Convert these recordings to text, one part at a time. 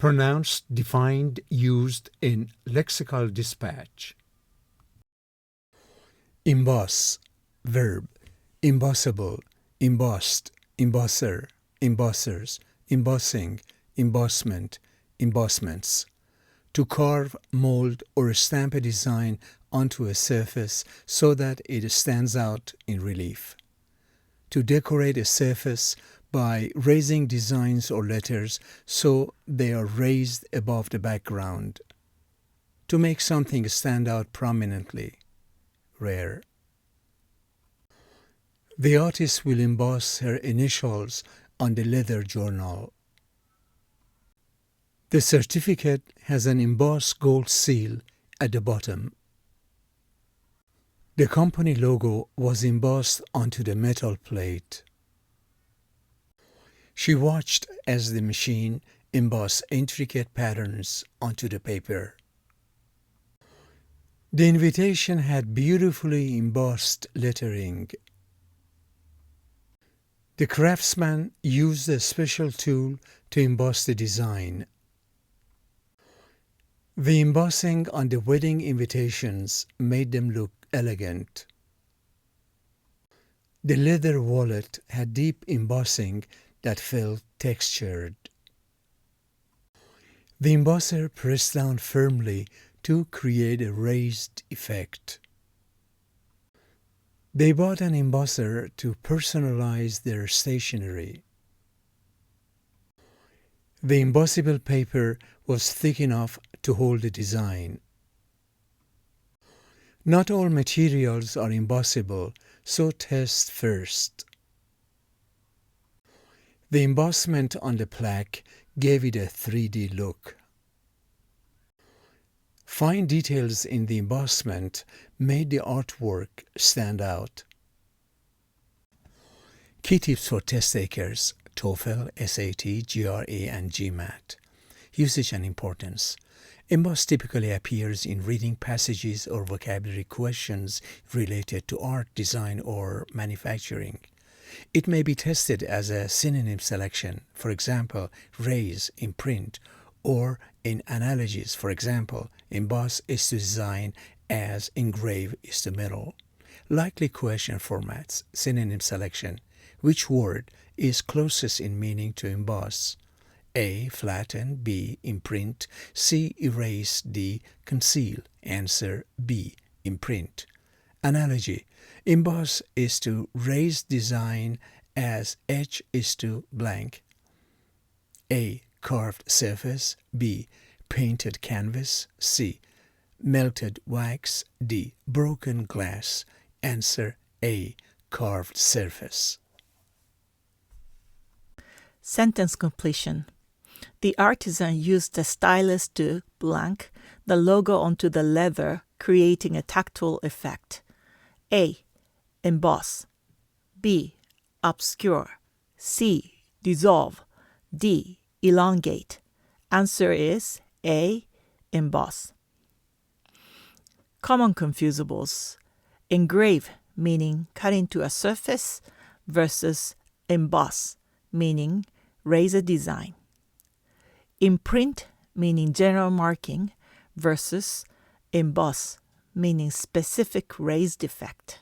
Pronounced, defined, used in lexical dispatch. Emboss, verb, embossable, embossed, embosser, embossers, embossing, embossment, embossments. To carve, mold, or stamp a design onto a surface so that it stands out in relief. To decorate a surface by raising designs or letters so they are raised above the background. To make something stand out prominently. Rare. The artist will emboss her initials on the leather journal. The certificate has an embossed gold seal at the bottom. The company logo was embossed onto the metal plate. She watched as the machine embossed intricate patterns onto the paper. The invitation had beautifully embossed lettering. The craftsman used a special tool to emboss the design. The embossing on the wedding invitations made them look elegant. The leather wallet had deep embossing that felt textured. The embosser pressed down firmly to create a raised effect. They bought an embosser to personalize their stationery. The embossable paper was thick enough to hold the design. Not all materials are embossable, so test first. The embossment on the plaque gave it a 3D look. Fine details in the embossment made the artwork stand out. Key tips for test takers: TOEFL, SAT, GRE, and GMAT. Usage and importance. Emboss typically appears in reading passages or vocabulary questions related to art, design, or manufacturing. It may be tested as a synonym selection, for example, raise, imprint, or in analogies, for example, emboss is to design as engrave is to metal. Likely question formats: synonym selection. Which word is closest in meaning to emboss? A. Flatten. B. Imprint. C. Erase. D. Conceal. Answer B. Imprint. Analogy. Emboss is to raise design as etch is to blank. A. Carved surface. B. Painted canvas. C. Melted wax. D. Broken glass. Answer A. Carved surface. Sentence completion. The artisan used the stylus to blank the logo onto the leather, creating a tactile effect. A. Emboss. B. Obscure. C. Dissolve. D. Elongate. Answer is A. Emboss. Common confusables. Engrave, meaning cut into a surface, versus emboss, meaning raise a design. Imprint, meaning general marking, versus emboss, meaning specific raised effect.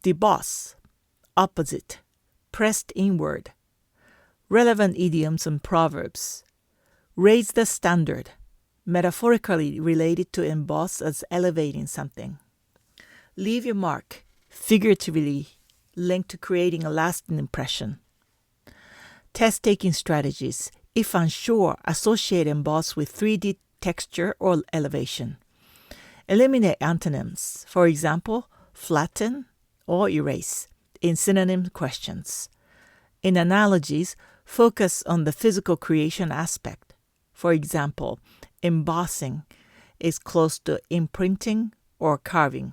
Deboss, opposite, pressed inward. Relevant idioms and proverbs. Raise the standard, metaphorically related to emboss as elevating something. Leave your mark, figuratively linked to creating a lasting impression. Test-taking strategies. If unsure, associate emboss with 3D texture or elevation. Eliminate antonyms, for example, flatten or erase, in synonym questions. In analogies, focus on the physical creation aspect. For example, embossing is close to imprinting or carving.